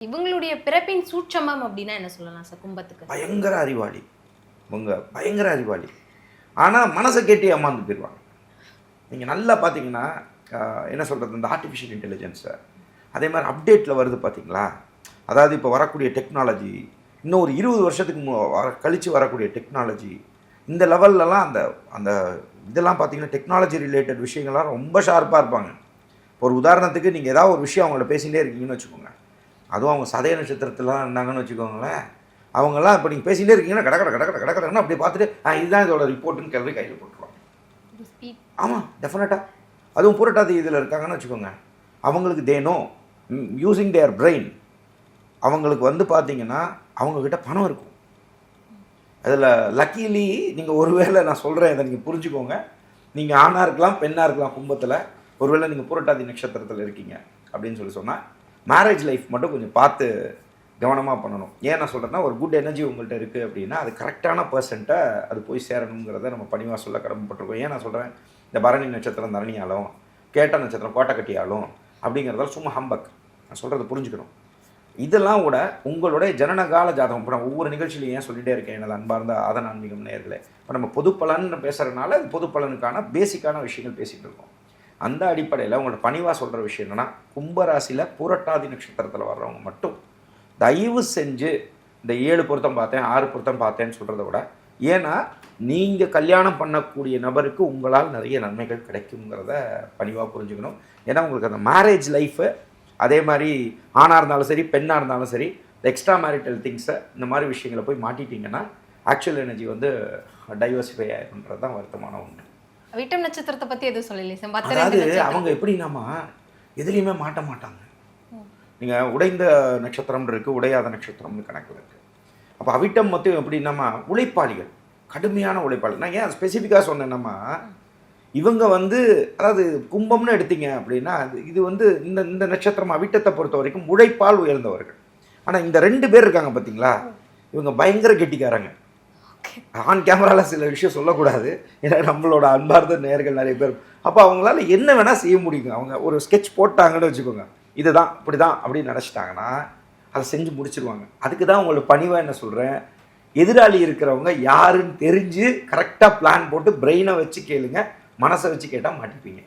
இவங்களுடைய பிறப்பின் சூட்சமம் அப்படின்னா என்ன சொல்லலாம் சார் கும்பத்துக்கு? பயங்கர அறிவாளி, இவங்க பயங்கர அறிவாளி. ஆனால் மனசை கேட்டு ஏமாந்து போயிடுவாங்க. நீங்கள் நல்லா பார்த்தீங்கன்னா என்ன சொல்கிறது, இந்த ஆர்டிஃபிஷியல் இன்டெலிஜென்ஸை அதே மாதிரி அப்டேட்டில் வருது பார்த்தீங்களா. அதாவது இப்போ வரக்கூடிய டெக்னாலஜி, இன்னும் ஒரு 20 வருஷத்துக்கு கழித்து வரக்கூடிய டெக்னாலஜி, இந்த லெவல்லலாம் அந்த அந்த இதெல்லாம் பார்த்தீங்கன்னா டெக்னாலஜி ரிலேட்டட் விஷயங்கள்லாம் ரொம்ப ஷார்ப்பாக இருப்பாங்க. ஒரு உதாரணத்துக்கு நீங்கள் ஏதாவது ஒரு விஷயம் அவங்கள பேசிகிட்டே இருக்கீங்கன்னு வச்சுக்கோங்க, அதுவும் அவங்க சதய நட்சத்திரத்துலாம் இருந்தாங்கன்னு வச்சுக்கோங்களேன், அவங்கெல்லாம் இப்போ நீங்கள் பேசிகிட்டே இருக்கீங்கன்னா கடற்கடன்னு அப்படி பார்த்துட்டு இதுதான் இதோட ரிப்போர்ட்டுன்னு கிளம்பி கையில் போட்டுருவாங்க. ஆமாம், டெஃபினட்டாக. அதுவும் புரட்டாதி இதில் இருக்காங்கன்னு வச்சுக்கோங்க, அவங்களுக்கு தேனோ யூஸிங் தேர் பிரெயின், அவங்களுக்கு வந்து பார்த்தீங்கன்னா அவங்கக்கிட்ட பணம் இருக்கும். அதில் லக்கிலி நீங்கள் ஒருவேளை நான் சொல்கிறேன், இதை நீங்கள் புரிஞ்சுக்கோங்க, நீங்கள் ஆணாக இருக்கலாம் பெண்ணாக இருக்கலாம், கும்பத்தில் ஒருவேளை நீங்கள் புரட்டாதி நட்சத்திரத்தில் இருக்கீங்க அப்படின்னு சொன்னால் மேரேஜ் லைஃப் மட்டும் கொஞ்சம் பார்த்து கவனமாக பண்ணணும். ஏன் நான் சொல்கிறேன்னா, ஒரு குட் எனர்ஜி உங்கள்கிட்ட இருக்குது அப்படின்னா அது கரெக்டான பர்சன்ட்டை அது போய் சேரணுங்கிறத நம்ம பணிவாக சொல்ல கடமைப்பட்டிருக்கோம். ஏன் நான் சொல்கிறேன், இந்த பரணி நட்சத்திரம் தரணியாலும், கேட்ட நட்சத்திரம் கோட்டக்கட்டியாலும் அப்படிங்கிறதால சும்மா ஹம்பக், நான் சொல்கிறத புரிஞ்சுக்கணும். இதெல்லாம் கூட உங்களுடைய ஜனனகால ஜாதகம். இப்போ நான் ஒவ்வொரு நிகழ்ச்சியிலையும் ஏன் சொல்லிகிட்டே இருக்கேன் எனது அன்பார்ந்த ஆதன் ஆன்மீகம் நேயர்களே, இப்போ நம்ம பொது பலன் பேசுகிறதுனால அது பொது பலனுக்கான பேசிக்கான விஷயங்கள் பேசிகிட்டு இருக்கோம். அந்த அடிப்படையில் உங்களோட பணிவாக சொல்கிற விஷயம் என்னென்னா, கும்பராசியில் புரட்டாதி நட்சத்திரத்தில் வர்றவங்க மட்டும் தயவு செஞ்சு இந்த 7 பொருத்தம் பார்த்தேன் 6 பொருத்தம் பார்த்தேன்னு சொல்கிறத விட, ஏன்னா நீங்கள் கல்யாணம் பண்ணக்கூடிய நபருக்கு உங்களால் நிறைய நன்மைகள் கிடைக்குங்கிறத பணிவாக புரிஞ்சுக்கணும். ஏன்னா உங்களுக்கு அந்த மேரேஜ் லைஃபு, அதே மாதிரி ஆணாக இருந்தாலும் சரி பெண்ணாக இருந்தாலும் சரி, இந்த எக்ஸ்ட்ரா மேரிட்டல் திங்ஸை இந்த மாதிரி விஷயங்களை போய் மாட்டிட்டிங்கன்னா ஆக்சுவல் எனர்ஜி வந்து டைவர்சிஃபை ஆகிடுன்றது தான் வருத்தமான ஒன்று. விட்டம் நட்சத்திரத்தை பற்றி எதுவும் சொல்லலை. அதாவது அவங்க எப்படின்னாமா எதுலேயுமே மாட்ட மாட்டாங்க. நீங்கள் உடைந்த நட்சத்திரம் இருக்குது, உடையாத நட்சத்திரம்னு கணக்கில் இருக்குது. அப்போ அவிட்டம் மொத்தம் எப்படின்னாமா உழைப்பாளிகள், கடுமையான உழைப்பாளிகள். நான் ஏன் ஸ்பெசிஃபிக்காக சொன்னேன்னாமா, இவங்க வந்து அதாவது கும்பம்னு எடுத்தீங்க அப்படின்னா இது வந்து இந்த நட்சத்திரம் அவிட்டத்தை பொறுத்த வரைக்கும் உழைப்பால் உயர்ந்தவர்கள். ஆனால் இந்த 2 பேர் இருக்காங்க பார்த்தீங்களா, இவங்க பயங்கர கெட்டிக்காரங்க. ஆன் கேமராவில் சில விஷயம் சொல்லக்கூடாது, ஏன்னா நம்மளோட அன்பார்ந்த நேயர்கள் நிறைய பேர். அப்போ அவங்களால என்ன வேணால் செய்ய முடியுங்க. அவங்க ஒரு ஸ்கெட்ச் போட்டாங்கன்னு வச்சுக்கோங்க, இதுதான் இப்படி தான் அப்படின்னு நினச்சிட்டாங்கன்னா அதை செஞ்சு முடிச்சிருவாங்க. அதுக்கு தான் உங்களுக்கு பணிவாக என்ன சொல்கிறேன், எதிராளி இருக்கிறவங்க யாருன்னு தெரிஞ்சு கரெக்டாக பிளான் போட்டு பிரெயினை வச்சு கேளுங்க, மனசை வச்சு கேட்டால் மாட்டிப்பீங்க.